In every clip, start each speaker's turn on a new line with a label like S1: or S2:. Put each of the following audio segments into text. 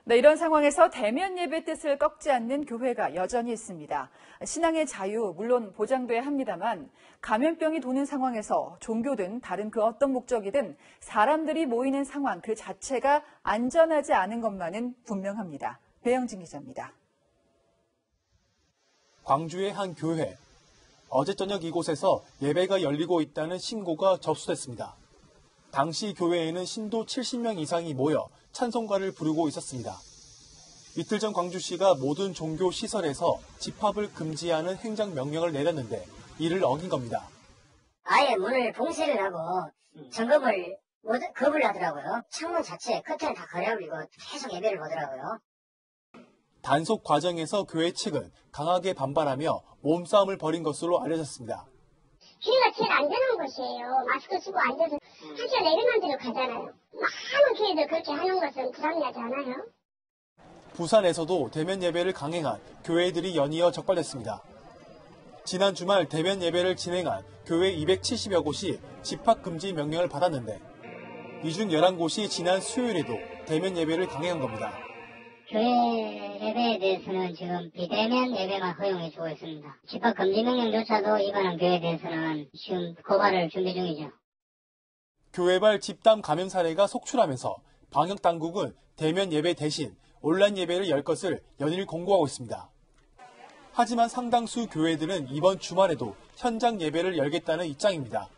S1: 네, 이런 상황에서 대면 예배 뜻을 꺾지 않는 교회가 여전히 있습니다. 신앙의 자유 물론 보장돼야 합니다만 감염병이 도는 상황에서 종교든 다른 그 어떤 목적이든 사람들이 모이는 상황 그 자체가 안전하지 않은 것만은 분명합니다. 배영진 기자입니다.
S2: 광주의 한 교회. 어제 저녁 이곳에서 예배가 열리고 있다는 신고가 접수됐습니다. 당시 교회에는 신도 70명 이상이 모여 찬송가를 부르고 있었습니다. 이틀 전 광주시가 모든 종교 시설에서 집합을 금지하는 행정명령을 내렸는데 이를 어긴 겁니다.
S3: 아예 문을 봉쇄를 하고 점검을 겁을 하더라고요. 창문 자체 커튼을 다 걸어버리고 계속 예배를 보더라고요.
S2: 단속 과정에서 교회 측은 강하게 반발하며 몸싸움을 벌인 것으로 알려졌습니다.
S4: 교회가 제일 안전한 곳이에요. 마스크 쓰고 앉아서 1시간 내리만 대로 가잖아요. 많은 교회들 그렇게 하는 것은 불합리하지 않아요?
S2: 부산에서도 대면 예배를 강행한 교회들이 연이어 적발됐습니다. 지난 주말 대면 예배를 진행한 교회 270여 곳이 집합금지 명령을 받았는데 이 중 11곳이 지난 수요일에도 대면 예배를 강행한 겁니다.
S3: 교회 예배에 대해서는 지금 비대면 예배만 허용해주고 있습니다. 집합금지 명령조차도 위반한 교회에 대해서는 지금 고발을 준비 중이죠.
S2: 교회발 집단 감염 사례가 속출하면서 방역당국은 대면 예배 대신 온라인 예배를 열 것을 연일 공고하고 있습니다. 하지만 상당수 교회들은 이번 주말에도 현장 예배를 열겠다는 입장입니다.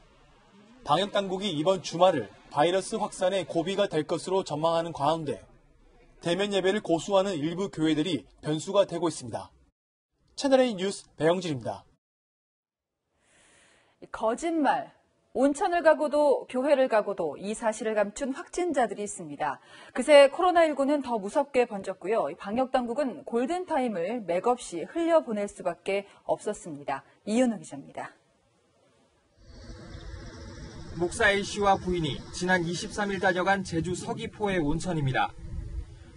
S2: 방역당국이 이번 주말을 바이러스 확산의 고비가 될 것으로 전망하는 가운데 대면 예배를 고수하는 일부 교회들이 변수가 되고 있습니다. 채널A 뉴스 배영진입니다.
S1: 거짓말. 온천을 가고도 교회를 가고도 이 사실을 감춘 확진자들이 있습니다. 그새 코로나19는 더 무섭게 번졌고요. 방역당국은 골든타임을 맥없이 흘려보낼 수밖에 없었습니다. 이은우 기자입니다.
S5: 목사 A씨와 부인이 지난 23일 다녀간 제주 서귀포의 온천입니다.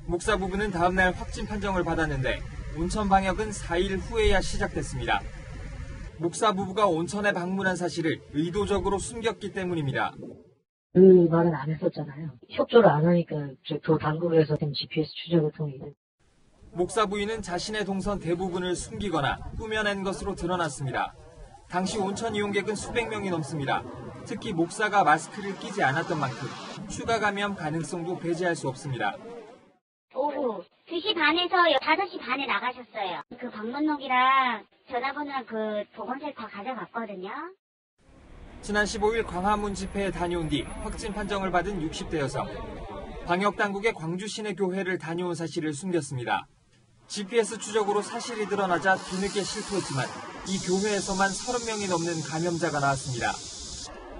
S5: 목사 부부는 다음날 확진 판정을 받았는데 온천 방역은 4일 후에야 시작됐습니다. 목사 부부가 온천에 방문한 사실을 의도적으로 숨겼기 때문입니다.
S6: 그 말은 안 했었잖아요. 협조를 안 하니까 저 당국에서 GPS 추적을 통해.
S5: 목사 부인은 자신의 동선 대부분을 숨기거나 꾸며낸 것으로 드러났습니다. 당시 온천 이용객은 수백 명이 넘습니다. 특히 목사가 마스크를 끼지 않았던 만큼 추가 감염 가능성도 배제할 수 없습니다.
S4: 오후 2시 반에서 5시 반에 나가셨어요. 그 방문록이랑 전화번호랑 그 보건센터 가져갔거든요.
S5: 지난 15일 광화문 집회에 다녀온 뒤 확진 판정을 받은 60대 여성. 방역당국의 광주 시내 교회를 다녀온 사실을 숨겼습니다. GPS 추적으로 사실이 드러나자 뒤늦게 실토했지만 이 교회에서만 30명이 넘는 감염자가 나왔습니다.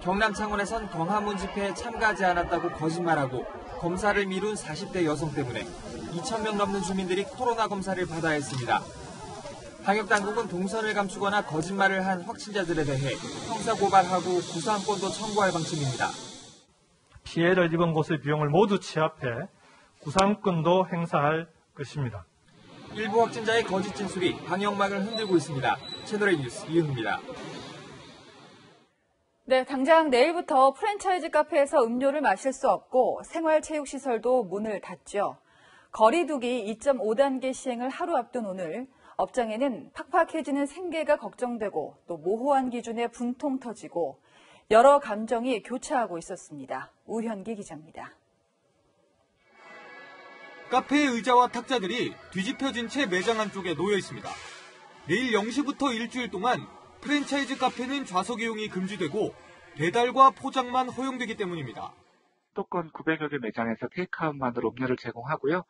S5: 경남 창원에선 광화문 집회에 참가하지 않았다고 거짓말하고 검사를 미룬 40대 여성 때문에 2,000명 넘는 주민들이 코로나 검사를 받아야 했습니다. 방역당국은 동선을 감추거나 거짓말을 한 확진자들에 대해 형사고발하고 구상권도 청구할 방침입니다.
S7: 피해를 입은 곳의 비용을 모두 취합해 구상권도 행사할 것입니다.
S5: 일부 확진자의 거짓 진술이 방역망을 흔들고 있습니다. 채널A 뉴스 이은우입니다.
S1: 네, 당장 내일부터 프랜차이즈 카페에서 음료를 마실 수 없고 생활체육시설도 문을 닫죠. 거리두기 2.5단계 시행을 하루 앞둔 오늘 업장에는 팍팍해지는 생계가 걱정되고 또 모호한 기준에 분통 터지고 여러 감정이 교차하고 있었습니다. 우현기 기자입니다.
S8: 카페의 의자와 탁자들이 뒤집혀진 채 매장 안쪽에 놓여 있습니다. 내일 0시부터 일주일 동안 프랜차이즈 카페는 좌석 이용이 금지되고 배달과 포장만 허용되기 때문입니다.
S9: 수도권 900여 개 매장에서 테이크아웃만으로 음료를 제공하고요.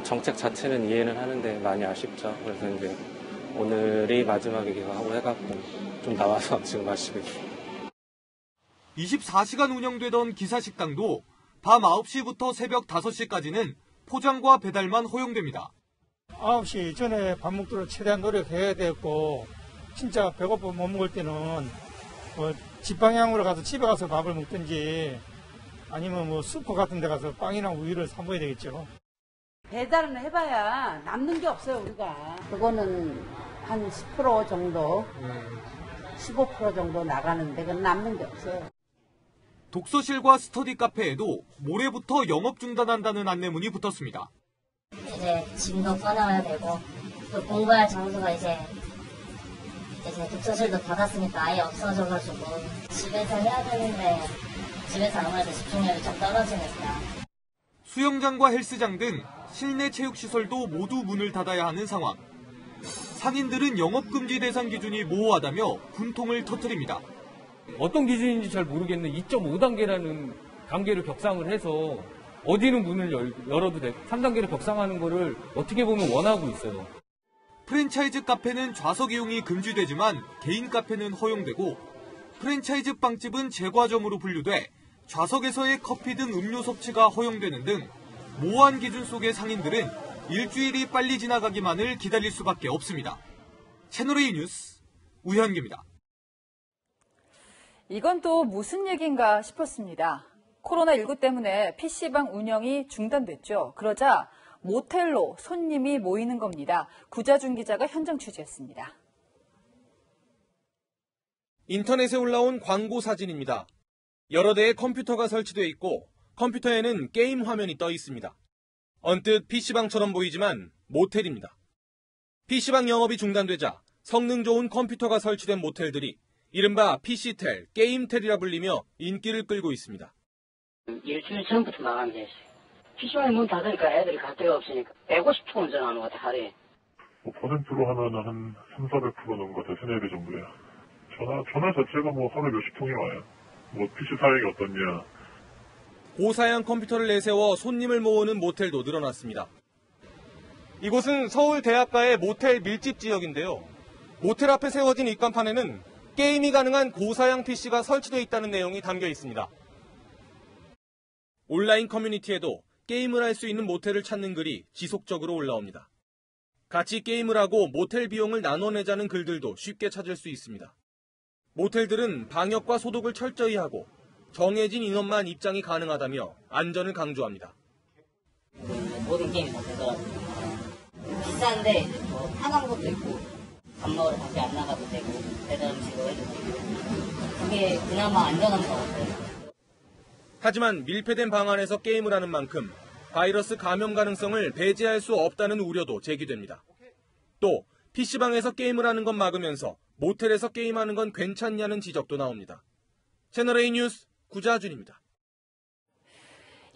S10: 정책 자체는 이해는 하는데 많이 아쉽죠. 그래서 이제 오늘이 마지막이기도 하고 해갖고 좀 나와서 지금 마시고 있어요.
S8: 24시간 운영되던 기사식당도 밤 9시부터 새벽 5시까지는 포장과 배달만 허용됩니다.
S11: 9시 전에 밥 먹도록 최대한 노력해야 되고 진짜 배고파 못 먹을 때는 집 방향으로 가서 집에 가서 밥을 먹든지 아니면 슈퍼 같은 데 가서 빵이나 우유를 사 먹어야 되겠죠.
S12: 배달은 해봐야 남는 게 없어요, 우리가. 그거는 한 10% 정도, 15% 정도 나가는데 그건 남는 게 없어요.
S8: 독서실과 스터디 카페에도 모레부터 영업 중단한다는 안내문이 붙었습니다.
S3: 이제 짐도 꺼내와야 되고 또 공부할 장소가 이제 독서실도 닫았으니까 아예 없어져가지고 집에서 해야 되는데 집에서 아무래도 집중력이 좀 떨어지니까.
S8: 수영장과 헬스장 등 실내 체육시설도 모두 문을 닫아야 하는 상황. 상인들은 영업금지 대상 기준이 모호하다며 분통을 터뜨립니다.
S13: 어떤 기준인지 잘 모르겠는 2.5단계라는 단계를 격상을 해서 어디는 문을 열어도 되고 3단계를 격상하는 거를 어떻게 보면 원하고 있어요.
S8: 프랜차이즈 카페는 좌석 이용이 금지되지만 개인 카페는 허용되고 프랜차이즈 빵집은 제과점으로 분류돼 좌석에서의 커피 등 음료 섭취가 허용되는 등 모호한 기준 속의 상인들은 일주일이 빨리 지나가기만을 기다릴 수밖에 없습니다. 채널A 뉴스 우현기입니다.
S1: 이건 또 무슨 얘기인가 싶었습니다. 코로나19 때문에 PC방 운영이 중단됐죠. 그러자 모텔로 손님이 모이는 겁니다. 구자준 기자가 현장 취재했습니다.
S14: 인터넷에 올라온 광고 사진입니다. 여러 대의 컴퓨터가 설치되어 있고 컴퓨터에는 게임 화면이 떠 있습니다. 언뜻 PC방처럼 보이지만 모텔입니다. PC방 영업이 중단되자 성능 좋은 컴퓨터가 설치된 모텔들이 이른바 PC텔, 게임텔이라 불리며 인기를 끌고 있습니다.
S6: 일주일 전부터 마감됐어요. PC방이 문 닫으니까 애들이 갈 데가 없으니까 150통 운전하는 것 같아, 하루에.
S15: 퍼센트로 하면은 한 300~400% 넘은 것 같아요. 3~4배 정도야. 전화 자체가 하루에 몇십 통이 와요. PC 사양이 어떻냐.
S14: 고사양 컴퓨터를 내세워 손님을 모으는 모텔도 늘어났습니다. 이곳은 서울 대학가의 모텔 밀집 지역인데요. 모텔 앞에 세워진 입간판에는 게임이 가능한 고사양 PC가 설치되어 있다는 내용이 담겨 있습니다. 온라인 커뮤니티에도 게임을 할 수 있는 모텔을 찾는 글이 지속적으로 올라옵니다. 같이 게임을 하고 모텔 비용을 나눠내자는 글들도 쉽게 찾을 수 있습니다. 모텔들은 방역과 소독을 철저히 하고 정해진 인원만 입장이 가능하다며 안전을 강조합니다.
S3: 모든 게임이 다 되더라고요. 비싼데 편한 것도 있고 밥 먹으러 밖에 안 나가도 되고 배달 음식으로 해도 되고 그게 그나마 안전한 것 같아요.
S14: 하지만 밀폐된 방 안에서 게임을 하는 만큼 바이러스 감염 가능성을 배제할 수 없다는 우려도 제기됩니다. 또 PC방에서 게임을 하는 건 막으면서 모텔에서 게임하는 건 괜찮냐는 지적도 나옵니다. 채널A 뉴스 구자준입니다.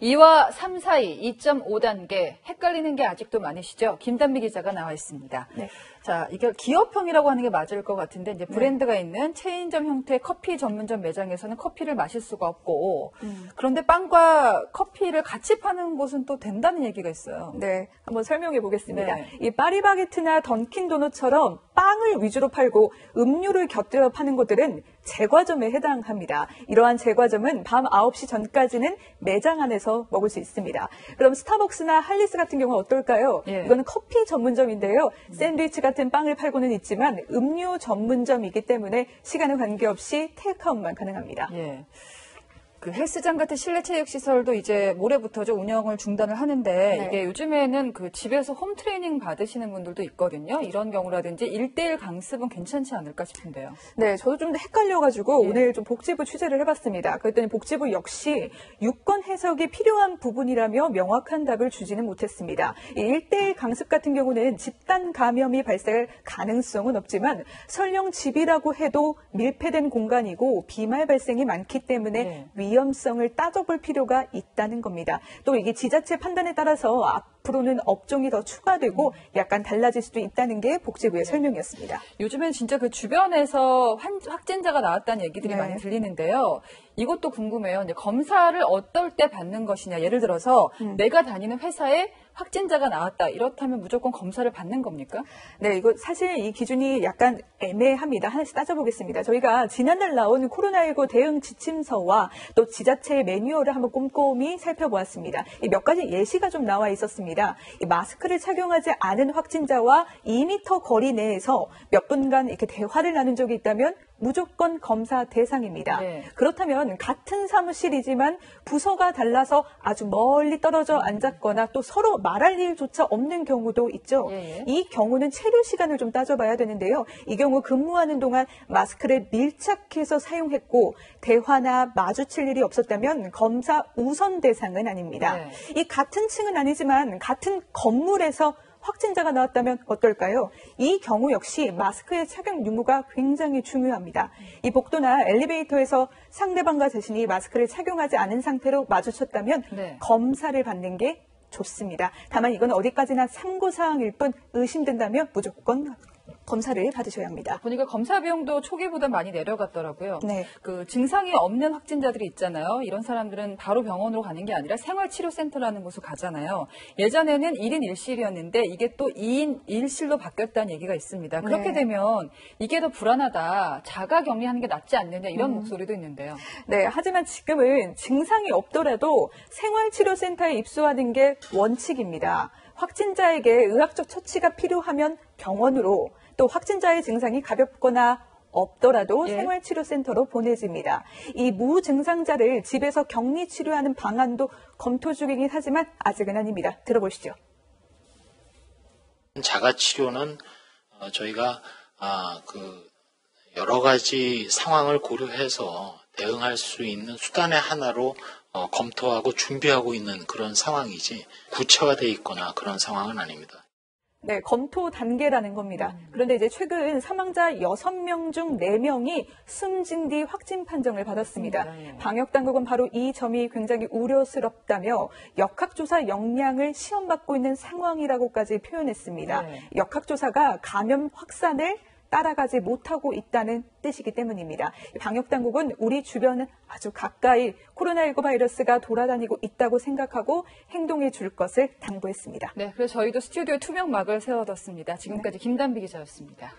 S1: 2와 3 사이 2.5단계 헷갈리는 게 아직도 많으시죠? 김단미 기자가 나와 있습니다.
S16: 네.
S1: 자, 이게 기업형이라고 하는 게 맞을 것 같은데 이제 브랜드가 있는 체인점 형태의 커피 전문점 매장에서는 커피를 마실 수가 없고 그런데 빵과 커피를 같이 파는 곳은 또 된다는 얘기가 있어요.
S16: 네, 한번 설명해 보겠습니다.
S1: 네.
S16: 이 파리바게트나 던킨 도넛처럼 빵을 위주로 팔고 음료를 곁들여 파는 곳들은 제과점에 해당합니다. 이러한 제과점은 밤 9시 전까지는 매장 안에서 먹을 수 있습니다. 그럼 스타벅스나 할리스 같은 경우는 어떨까요?
S1: 예.
S16: 이거는 커피 전문점인데요. 샌드위치 같은 빵을 팔고는 있지만 음료 전문점이기 때문에 시간에 관계없이 테이크아웃만 가능합니다.
S1: 예. 그 헬스장 같은 실내 체육 시설도 이제 모레부터죠 운영을 중단을 하는데
S16: 네.
S1: 이게 요즘에는 그 집에서 홈 트레이닝 받으시는 분들도 있거든요. 이런 경우라든지 1:1 강습은 괜찮지 않을까 싶은데요.
S16: 네, 저도 좀 헷갈려가지고
S1: 예.
S16: 오늘 좀 복지부 취재를 해봤습니다. 그랬더니 복지부 역시 유권 해석이 필요한 부분이라며 명확한 답을 주지는 못했습니다. 이 1:1 강습 같은 경우는 집단 감염이 발생할 가능성은 없지만 설령 집이라고 해도 밀폐된 공간이고 비말 발생이 많기 때문에
S1: 네.
S16: 위험성을 따져볼 필요가 있다는 겁니다. 또 이게 지자체 판단에 따라서 앞으로는 업종이 더 추가되고 약간 달라질 수도 있다는 게 복지부의 설명이었습니다.
S1: 요즘엔 진짜 그 주변에서 확진자가 나왔다는 얘기들이
S16: 네.
S1: 많이 들리는데요. 이것도 궁금해요. 이제 검사를 어떨 때 받는 것이냐. 예를 들어서 내가 다니는 회사에 확진자가 나왔다. 이렇다면 무조건 검사를 받는 겁니까?
S16: 네, 이거 사실 이 기준이 약간 애매합니다. 하나씩 따져보겠습니다. 저희가 지난달 나온 코로나19 대응 지침서와 또 지자체의 매뉴얼을 한번 꼼꼼히 살펴보았습니다. 이 몇 가지 예시가 좀 나와 있었습니다. 이 마스크를 착용하지 않은 확진자와 2m 거리 내에서 몇 분간 이렇게 대화를 나눈 적이 있다면 무조건 검사 대상입니다. 그렇다면 같은 사무실이지만 부서가 달라서 아주 멀리 떨어져 앉았거나 또 서로 말할 일조차 없는 경우도 있죠. 이 경우는 체류 시간을 좀 따져봐야 되는데요. 이 경우 근무하는 동안 마스크를 밀착해서 사용했고 대화나 마주칠 일이 없었다면 검사 우선 대상은 아닙니다. 이 같은 층은 아니지만 같은 건물에서 확진자가 나왔다면 어떨까요? 이 경우 역시 마스크의 착용 유무가 굉장히 중요합니다. 이 복도나 엘리베이터에서 상대방과 자신이 마스크를 착용하지 않은 상태로 마주쳤다면 검사를 받는 게 좋습니다. 다만 이건 어디까지나 참고사항일 뿐 의심된다면 무조건 검사를 받으셔야 합니다.
S1: 보니까 검사 비용도 초기보다 많이 내려갔더라고요. 그 증상이 없는 확진자들이 있잖아요. 이런 사람들은 바로 병원으로 가는 게 아니라 생활치료센터라는 곳을 가잖아요. 예전에는 1인 1실이었는데 이게 또 2인 1실로 바뀌었다는 얘기가 있습니다. 그렇게 되면 이게 더 불안하다. 자가 격리하는 게 낫지 않느냐 이런 목소리도 있는데요.
S16: 네, 하지만 지금은 증상이 없더라도 생활치료센터에 입소하는 게 원칙입니다. 확진자에게 의학적 처치가 필요하면 병원으로, 또 확진자의 증상이 가볍거나 없더라도 생활치료센터로 보내집니다. 이 무증상자를 집에서 격리 치료하는 방안도 검토 중이긴 하지만 아직은 아닙니다. 들어보시죠.
S17: 자가치료는 저희가 여러 가지 상황을 고려해서 대응할 수 있는 수단의 하나로 검토하고 준비하고 있는 그런 상황이지 구체화되어 있거나 그런 상황은 아닙니다.
S16: 네, 검토 단계라는 겁니다. 그런데 이제 최근 사망자 6명 중 4명이 숨진 뒤 확진 판정을 받았습니다. 방역당국은 바로 이 점이 굉장히 우려스럽다며 역학조사 역량을 시험받고 있는 상황이라고까지 표현했습니다. 역학조사가 감염 확산을 따라가지 못하고 있다는 뜻이기 때문입니다. 방역당국은 우리 주변은 아주 가까이 코로나19 바이러스가 돌아다니고 있다고 생각하고 행동해 줄 것을 당부했습니다.
S1: 네, 그래서 저희도 스튜디오에 투명막을 세워뒀습니다. 지금까지 김단비 기자였습니다.